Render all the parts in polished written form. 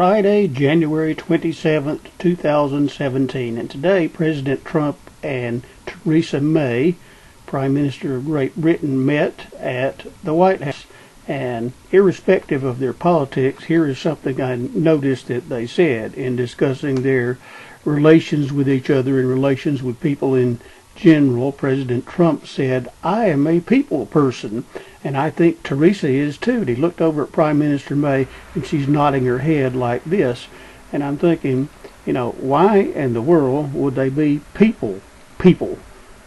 Friday, January 27th, 2017, and today President Trump and Theresa May, Prime Minister of Great Britain, met at the White House. And irrespective of their politics, here is something I noticed that they said in discussing their relations with each other and relations with people in general. President Trump said, "I am a people person," and I think Theresa is too. And he looked over at Prime Minister May, and she's nodding her head like this. And I'm thinking, why in the world would they be people?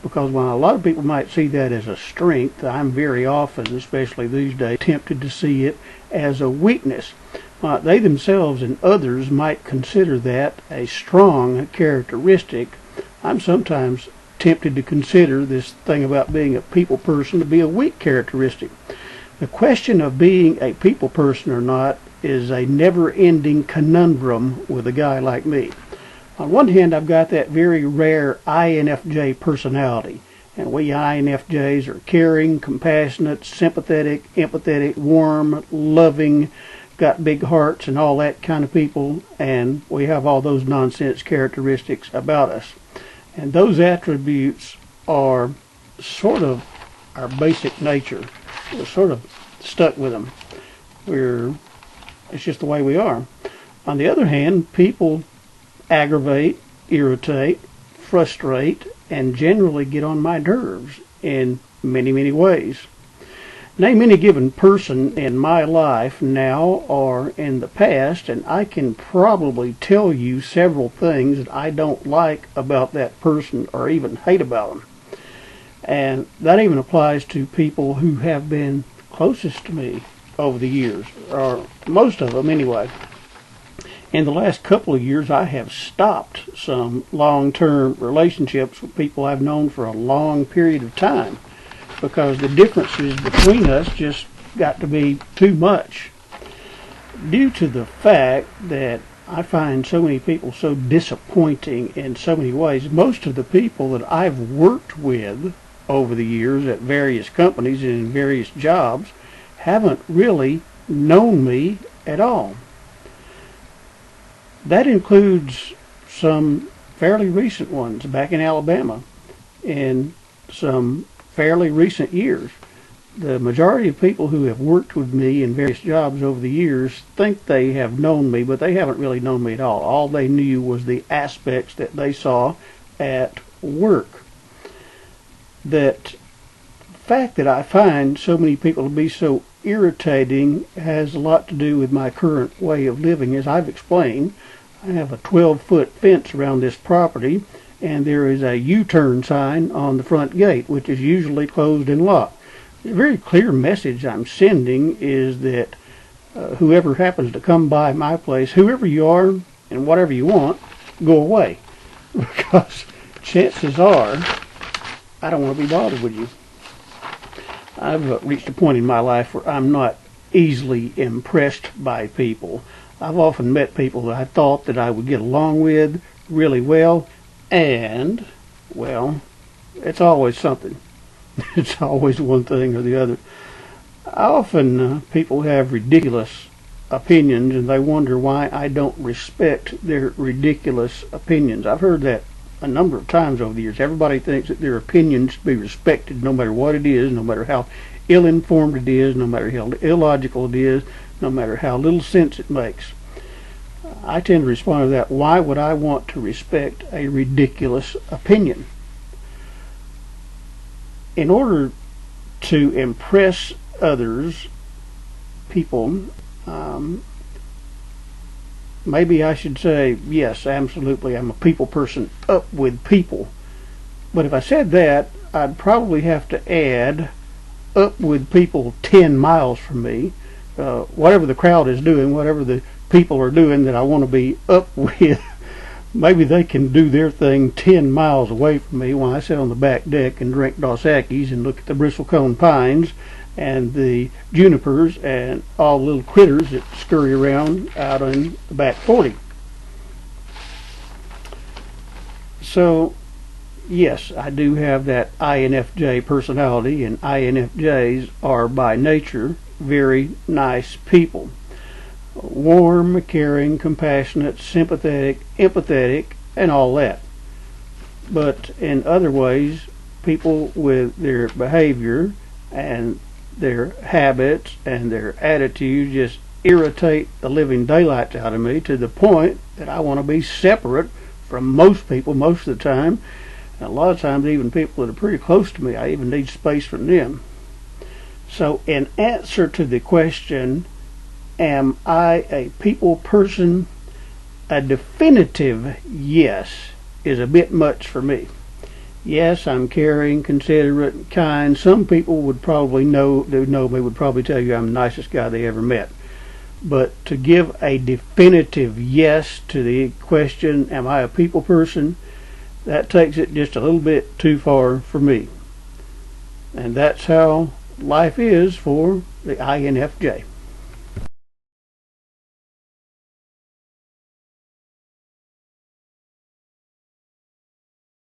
Because while a lot of people might see that as a strength, I'm very often, especially these days, tempted to see it as a weakness. They themselves and others might consider that a strong characteristic. I'm sometimes tempted to consider this thing about being a people person to be a weak characteristic. The question of being a people person or not is a never-ending conundrum with a guy like me. On one hand, I've got that very rare INFJ personality, and we INFJs are caring, compassionate, sympathetic, empathetic, warm, loving, got big hearts and all that kind of people, and we have all those nonsense characteristics about us. And those attributes are sort of our basic nature. We're sort of stuck with them. It's just the way we are. On the other hand, people aggravate, irritate, frustrate, and generally get on my nerves in many, many ways. Name any given person in my life now or in the past, and I can probably tell you several things that I don't like about that person or even hate about them. And that even applies to people who have been closest to me over the years, or most of them anyway. In the last couple of years, I have stopped some long-term relationships with people I've known for a long period of time, because the differences between us just got to be too much, due to the fact that I find so many people so disappointing in so many ways. Most of the people that I've worked with over the years at various companies and in various jobs haven't really known me at all. That includes some fairly recent ones back in Alabama in some fairly recent years. The majority of people who have worked with me in various jobs over the years think they have known me, but they haven't really known me at all. All they knew was the aspects that they saw at work. That fact that I find so many people to be so irritating has a lot to do with my current way of living. As I've explained, I have a 12-foot fence around this property, and there is a U-turn sign on the front gate, which is usually closed and locked. The very clear message I'm sending is that whoever happens to come by my place, whoever you are and whatever you want, go away. Because chances are I don't want to be bothered with you. I've reached a point in my life where I'm not easily impressed by people. I've often met people that I thought that I would get along with really well, and, well, it's always something. It's always one thing or the other. Often people have ridiculous opinions, and they wonder why I don't respect their ridiculous opinions. I've heard that a number of times over the years. Everybody thinks that their opinion should be respected no matter what it is, no matter how ill-informed it is, no matter how illogical it is, no matter how little sense it makes. I tend to respond to that, why would I want to respect a ridiculous opinion? In order to impress others, people, maybe I should say, yes, absolutely, I'm a people person, up with people. But if I said that, I'd probably have to add up with people 10 miles from me. Whatever the crowd is doing, whatever the people are doing that I want to be up with, maybe they can do their thing 10 miles away from me while I sit on the back deck and drink Dos Equis and look at the bristlecone pines and the junipers and all the little critters that scurry around out on the back 40. So, yes, I do have that INFJ personality, and INFJs are by nature very nice people. warm, caring, compassionate, sympathetic, empathetic, and all that. But in other ways, people with their behavior and their habits and their attitudes just irritate the living daylights out of me to the point that I want to be separate from most people most of the time. And a lot of times, even people that are pretty close to me, I even need space from them. So, in answer to the question, am I a people person? A definitive yes is a bit much for me. Yes, I'm caring, considerate, and kind. Some people would probably know me would probably tell you I'm the nicest guy they ever met. But to give a definitive yes to the question, am I a people person, that takes it just a little bit too far for me. And that's how life is for the INFJ.